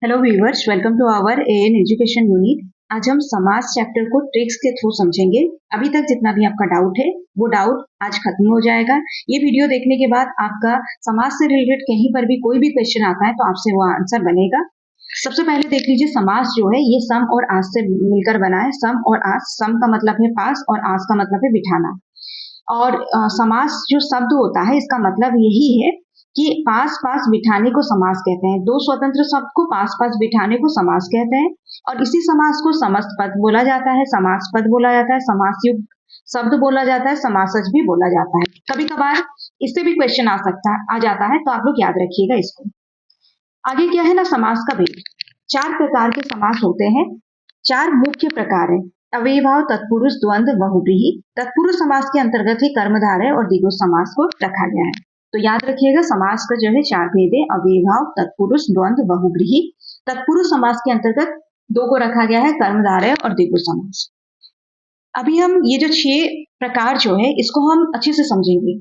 Hello viewers, welcome to our AN education unit. आज हम समास चैप्टर को ट्रिक्स के थ्रू समझेंगे। अभी तक जितना भी आपका डाउट है वो डाउट आज खत्म हो जाएगा। ये वीडियो देखने के बाद आपका समास से रिलेटेड कहीं पर भी कोई भी क्वेश्चन आता है तो आपसे वो आंसर बनेगा। सबसे पहले देख लीजिए, समास जो है ये सम और आस से मिलकर बना है। सम और आस, सम का मतलब है पास और आस का मतलब है बिठाना। और समास जो शब्द होता है इसका मतलब यही है कि पास पास बिठाने को समास कहते हैं। दो स्वतंत्र शब्द को पास पास बिठाने को समास कहते हैं। और इसी समास को समस्त पद बोला जाता है, समास पद बोला जाता है, समास युक्त शब्द बोला जाता है, समासज भी बोला जाता है। कभी कभार इससे भी क्वेश्चन आ जाता है, तो आप लोग याद रखिएगा इसको। आगे क्या है ना, समास का भेद। चार प्रकार के समास होते हैं, चार मुख्य प्रकार है। अव्ययभाव, तत्पुरुष, द्वंद्व, बहुव्रीहि। तत्पुरुष समास के अंतर्गत ही कर्मधारय और द्विगु समास को रखा गया है। तो याद रखिएगा, समास का जो है चार भेद है, अव्ययभाव, तत्पुरुष, द्वंद्व, बहुव्रीहि। तत्पुरुष समास के अंतर्गत दो को रखा गया है, कर्मधारय और द्विगु समास। अभी हम ये जो 6 प्रकार जो है इसको हम अच्छे से समझेंगे,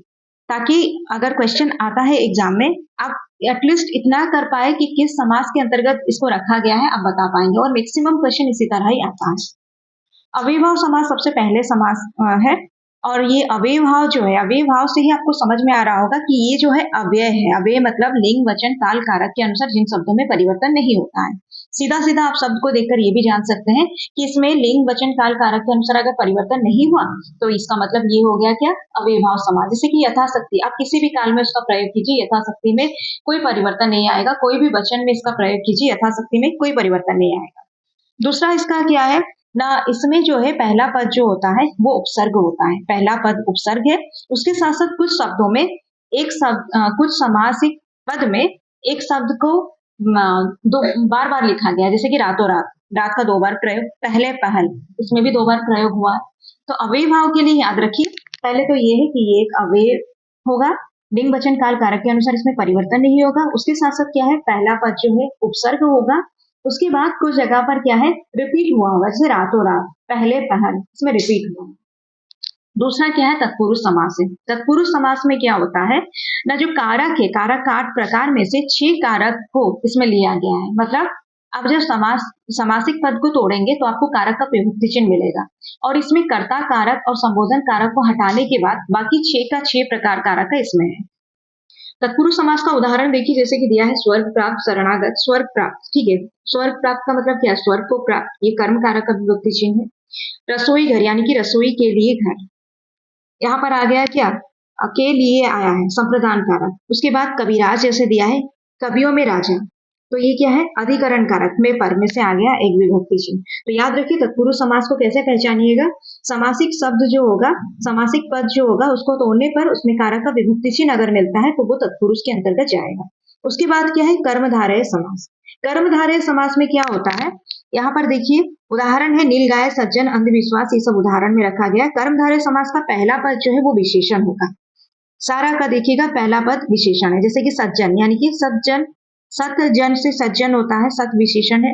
ताकि अगर क्वेश्चन आता है एग्जाम में आप एटलीस्ट इतना कर पाए कि किस समास के अंतर्गत इसको रखा गया है आप बता पाएंगे। और मैक्सिमम क्वेश्चन इसी तरह ही आता है। अव्ययभाव समास सबसे पहले समास है। और ये अव्ययभाव जो है, अव्ययभाव से ही आपको समझ में आ रहा होगा कि ये जो है अव्यय है। अव्यय मतलब लिंग, वचन, काल, कारक के अनुसार जिन शब्दों में परिवर्तन नहीं होता है। सीधा सीधा आप शब्द को देखकर ये भी जान सकते हैं कि इसमें लिंग, वचन, काल, कारक के अनुसार अगर परिवर्तन नहीं हुआ तो इसका मतलब ये हो गया क्या, अव्ययभाव समास। जैसे कि यथाशक्ति, आप किसी भी काल में उसका प्रयोग कीजिए, यथाशक्ति में कोई परिवर्तन नहीं आएगा। कोई भी वचन में इसका प्रयोग कीजिए, यथाशक्ति में कोई परिवर्तन नहीं आएगा। दूसरा इसका क्या है ना, इसमें जो है पहला पद जो होता है वो उपसर्ग होता है। पहला पद उपसर्ग है। उसके साथ साथ कुछ शब्दों में एक शब्द, कुछ समासिक पद में एक शब्द को दो बार बार लिखा गया है। जैसे कि रातों रात, रात का 2 बार प्रयोग, पहले पहल, इसमें भी 2 बार प्रयोग हुआ है। तो अव्यय भाव के लिए याद रखिए, पहले तो ये है कि ये एक अव्यय होगा, लिंग, वचन, काल, कारक के अनुसार इसमें परिवर्तन नहीं होगा। उसके साथ साथ क्या है, पहला पद जो है उपसर्ग होगा। उसके बाद कुछ जगह पर क्या है, रिपीट हुआ होगा। जैसे रातों रात, पहले पहल, इसमें रिपीट हुआ। दूसरा क्या है, तत्पुरुष समास है। तत्पुरुष समास में क्या होता है ना, जो कारक है, कारक का 8 प्रकार में से 6 कारक को इसमें लिया गया है। मतलब आप जब समासिक पद को तोड़ेंगे तो आपको कारक का विभक्ति चिन्ह मिलेगा। और इसमें कर्ता कारक और संबोधन कारक को हटाने के बाद बाकी 6 का 6 प्रकार कारक है इसमें है। तत्पुरुष समास का उदाहरण देखिए, जैसे कि दिया है स्वर्ग प्राप्त, शरणागत, स्वर्ग प्राप्त। ठीक है, स्वर्ग प्राप्त का मतलब क्या है, स्वर्ग को प्राप्त, ये कर्म कारक का विभक्ति चिन्ह है। रसोई घर, यानी कि रसोई के लिए घर, यहाँ पर आ गया क्या, के लिए आया है, संप्रदान कारक। उसके बाद कविराज जैसे दिया है, कवियों में राजा, तो ये क्या है, अधिकरण कारक में पर में से आ गया एक विभक्ति चिन्ह। तो याद रखिए तत्पुरुष समास को कैसे पहचानिएगा, समासिक शब्द जो होगा, समासिक पद जो होगा उसको तोड़ने पर उसमें कारक का विभक्ति चिन्ह अगर मिलता है तो वो तत्पुरुष के अंतर्गत जाएगा। उसके बाद क्या है, कर्मधारय समास। कर्मधारय समास में क्या होता है, यहाँ पर देखिए उदाहरण है, नीलगाय, सज्जन, अंधविश्वास, ये सब उदाहरण में रखा गया। कर्मधारय समास का पहला पद जो है वो विशेषण होगा। सारा का देखिएगा पहला पद विशेषण है। जैसे कि सज्जन, यानी कि सज्जन, सत जन से सज्जन होता है, सत विशेषण है।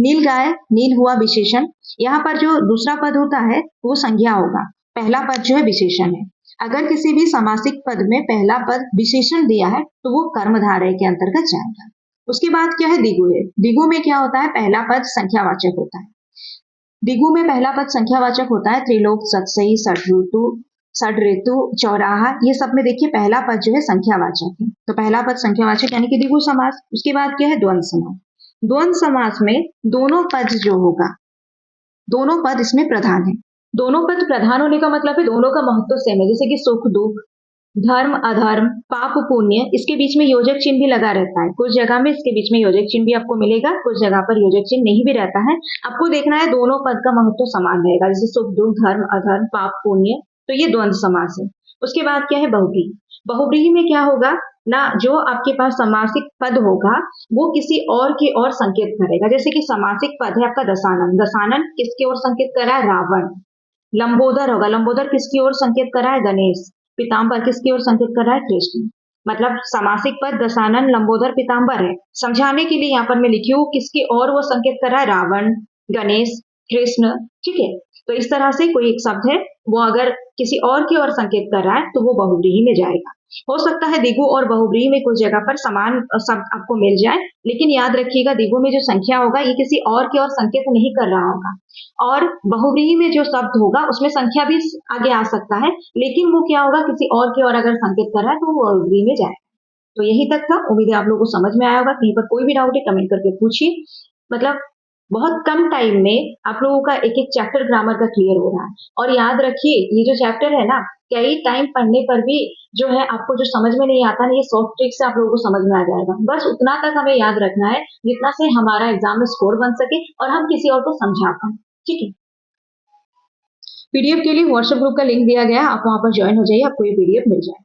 नीलगाय, नील हुआ विशेषण। यहाँ पर जो दूसरा पद होता है वो संज्ञा होगा, पहला पद जो है विशेषण है। अगर किसी भी समासिक पद में पहला पद विशेषण दिया है तो वो कर्मधारय के अंतर्गत जाएगा। उसके बाद क्या है, दिगु है। दिगु में क्या होता है, पहला पद संख्यावाचक होता है। दिगु में पहला पद संख्यावाचक होता है। त्रिलोक, सतसई, षड ऋतु, चौराहा, ये सब में देखिए पहला पद जो है संख्यावाचक है। तो पहला पद संख्यावाचक यानी कि द्विगु समास। उसके बाद क्या है, द्वंद्व समास। द्वंद्व समास में दोनों पद जो होगा, दोनों पद इसमें प्रधान है। दोनों पद प्रधान होने का मतलब है दोनों का महत्व सेम है। जैसे कि सुख दुख, धर्म अधर्म, पाप पुण्य, इसके बीच में योजक चिन्ह भी लगा रहता है। कुछ जगह में इसके बीच में योजक चिन्ह भी आपको मिलेगा, कुछ जगह पर योजक चिन्ह नहीं भी रहता है। आपको देखना है दोनों पद का महत्व समान रहेगा। जैसे सुख दुख, धर्म अधर्म, पाप पुण्य, तो ये द्वंद्व समास है। उसके बाद क्या है, बहुव्रीहि। बहुव्रीहि में क्या होगा ना, जो आपके पास समासिक पद होगा वो किसी और की ओर संकेत करेगा। जैसे कि समासिक पद है आपका दशानन, दशानन किसकी ओर संकेत कर रहा है, रावण। लंबोदर होगा, लंबोदर किसकी ओर संकेत कर रहा है, गणेश। पीताम्बर किसकी ओर संकेत कर रहा है, कृष्ण। मतलब समासिक पद दशानन, लंबोदर, पीताम्बर है। समझाने के लिए यहाँ पर मैं लिखी हूँ किसकी ओर वो संकेत कर रहा है, रावण, गणेश, कृष्ण। ठीक है, तो इस तरह से कोई एक शब्द है, वो अगर किसी और की ओर संकेत कर रहा है तो वो बहुव्रीहि में जाएगा। हो सकता है द्विगु और बहुव्रीहि में कुछ जगह पर समान शब्द आपको मिल जाए, लेकिन याद रखिएगा द्विगु में जो संख्या होगा ये किसी और की ओर संकेत नहीं कर रहा होगा, और बहुव्रीहि में जो शब्द होगा उसमें संख्या भी आगे आ सकता है, लेकिन वो क्या होगा, किसी और की ओर अगर संकेत कर रहा है तो वो बहुव्रीहि में जाएगा। तो यही तक था, उम्मीद है आप लोगों को समझ में आया होगा। कहीं पर कोई भी डाउट है कमेंट करके पूछिए। मतलब बहुत कम टाइम में आप लोगों का एक एक चैप्टर ग्रामर का क्लियर हो रहा है। और याद रखिए ये जो चैप्टर है ना, कई टाइम पढ़ने पर भी जो है आपको जो समझ में नहीं आता ना, ये सॉफ्ट ट्रिक से आप लोगों को समझ में आ जाएगा। बस उतना तक हमें याद रखना है जितना से हमारा एग्जाम में स्कोर बन सके और हम किसी और को समझा पाए। ठीक है, पीडीएफ के लिए व्हाट्सएप ग्रुप का लिंक दिया गया, आप वहां पर ज्वाइन हो जाइए, आपको ये पीडीएफ मिल जाएगा।